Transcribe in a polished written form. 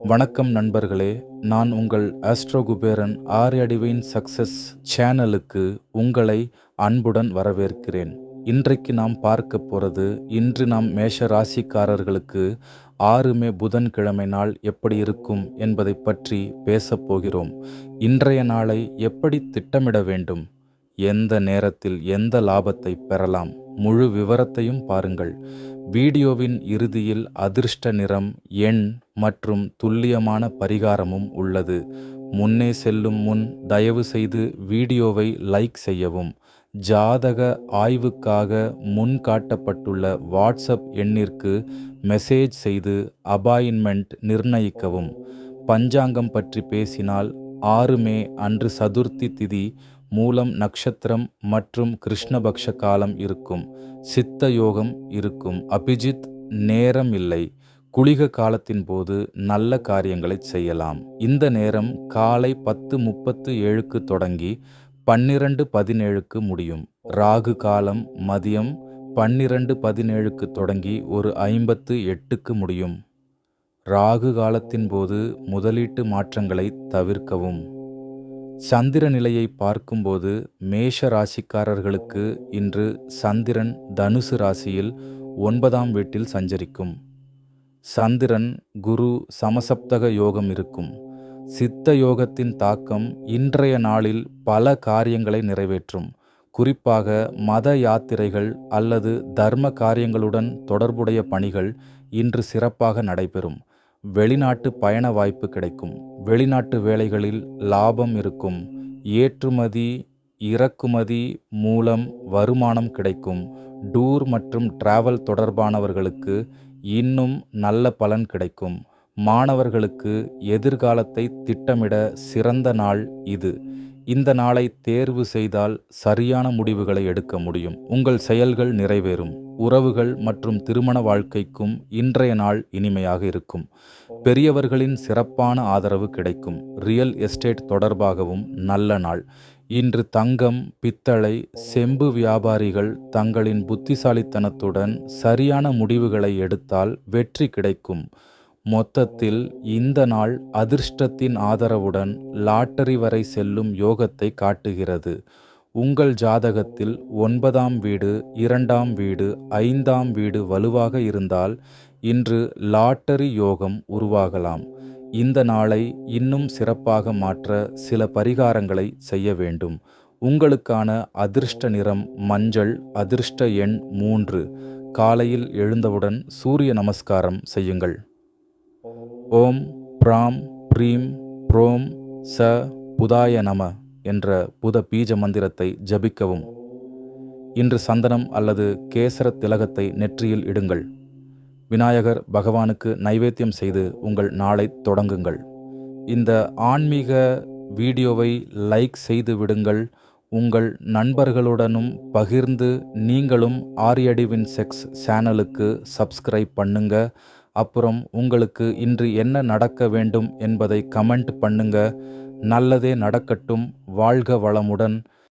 வணக்கம் நண்பர்களே, நான் உங்கள் ஆஸ்ட்ரோ குபேரன் ஆர்யா சக்சஸ் சேனலுக்கு உங்களை அன்புடன் வரவேற்கிறேன். இன்றைக்கு நாம் பார்க்க போகிறது, இன்று நாம் மேஷ ராசிக்காரர்களுக்கு 6 மே புதன்கிழமை நாள் எப்படி இருக்கும் என்பதை பற்றி பேசப் போகிறோம். இன்றைய நாளை எப்படி திட்டமிட வேண்டும், எந்த நேரத்தில் எந்த லாபத்தை பெறலாம், முழு விவரத்தையும் பாருங்கள். வீடியோவின் இறுதியில் அதிர்ஷ்ட நிறம், எண் மற்றும் துல்லியமான பரிகாரமும் உள்ளது. முன்னே செல்லும் முன் தயவு செய்து வீடியோவை லைக் செய்யவும். ஜாதக ஆய்வுக்காக முன் காட்டப்பட்டுள்ள வாட்ஸ்அப் எண்ணிற்கு மெசேஜ் செய்து அப்பாயின்மெண்ட் நிர்ணயிக்கவும். பஞ்சாங்கம் பற்றி பேசினால் 6 மே அன்று சதுர்த்தி திதி, மூலம் நட்சத்திரம் மற்றும் கிருஷ்ணபக்ஷ காலம் இருக்கும். சித்த யோகம் இருக்கும். அபிஜித் நேரம் இல்லை. குளிக காலத்தின் போது நல்ல காரியங்களை செய்யலாம். இந்த நேரம் காலை 10:37க்கு தொடங்கி 12:17க்கு முடியும். ராகு காலம் மதியம் 12:17க்கு தொடங்கி 1:58க்கு முடியும். ராகு காலத்தின் போது முதலீட்டு மாற்றங்களை தவிர்க்கவும். சந்திர நிலையை பார்க்கும்போது மேஷ ராசிக்காரர்களுக்கு இன்று சந்திரன் தனுசு ராசியில் 9ஆம் வீட்டில் சஞ்சரிக்கும். சந்திரன் குரு சமசப்தக யோகம் இருக்கும். சித்த யோகத்தின் தாக்கம் இன்றைய நாளில் பல காரியங்களை நிறைவேற்றும். குறிப்பாக மத யாத்திரைகள் அல்லது தர்ம காரியங்களுடன் தொடர்புடைய பணிகள் இன்று சிறப்பாக நடைபெறும். வெளிநாட்டு பயண வாய்ப்பு கிடைக்கும். வெளிநாட்டு வேலைகளில் லாபம் இருக்கும். ஏற்றுமதி இறக்குமதி மூலம் வருமானம் கிடைக்கும். டூர் மற்றும் டிராவல் தொடர்பானவர்களுக்கு இன்னும் நல்ல பலன் கிடைக்கும். மாணவர்களுக்கு எதிர்காலத்தை திட்டமிட சிறந்த நாள் இது. இந்த நாளை தேர்வு செய்தால் சரியான முடிவுகளை எடுக்க முடியும். உங்கள் செயல்கள் நிறைவேறும். உறவுகள் மற்றும் திருமண வாழ்க்கைக்கும் இன்றைய நாள் இனிமையாக இருக்கும். பெரியவர்களின் சிறப்பான ஆதரவு கிடைக்கும். ரியல் எஸ்டேட் தொடர்பாகவும் நல்ல நாள். இன்று தங்கம், பித்தளை, செம்பு வியாபாரிகள் தங்களின் புத்திசாலித்தனத்துடன் சரியான முடிவுகளை எடுத்தால் வெற்றி கிடைக்கும். மொத்தத்தில் இந்த நாள் அதிர்ஷ்டத்தின் ஆதரவுடன் லாட்டரி வரை செல்லும் யோகத்தை காட்டுகிறது. உங்கள் ஜாதகத்தில் 9ஆம் வீடு, 2ஆம் வீடு, 5ஆம் வீடு வலுவாக இருந்தால் இன்று லாட்டரி யோகம் உருவாகலாம். இந்த நாளை இன்னும் சிறப்பாக மாற்ற சில பரிகாரங்களை செய்ய வேண்டும். உங்களுக்கான அதிர்ஷ்ட நிறம் மஞ்சள். அதிர்ஷ்ட எண் 3. காலையில் எழுந்தவுடன் சூரிய நமஸ்காரம் செய்யுங்கள். ஓம் பிராம் ப்ரீம் ப்ரோம் ச புதாய நம என்ற புத பீஜ மந்திரத்தை ஜபிக்கவும். இன்று சந்தனம் அல்லது கேசர திலகத்தை நெற்றியில் இடுங்கள். விநாயகர் பகவானுக்கு நைவேத்தியம் செய்து உங்கள் நாளை தொடங்குங்கள். இந்த ஆன்மீக வீடியோவை லைக் செய்து விடுங்கள். உங்கள் நண்பர்களுடனும் பகிர்ந்து நீங்களும் ஆர்யா செக்ஸ் சேனலுக்கு சப்ஸ்கிரைப் பண்ணுங்க. அப்புறம் உங்களுக்கு இன்று என்ன நடக்க வேண்டும் என்பதை கமெண்ட் பண்ணுங்க. நல்லதே நடக்கட்டும். வாழ்க வளமுடன்.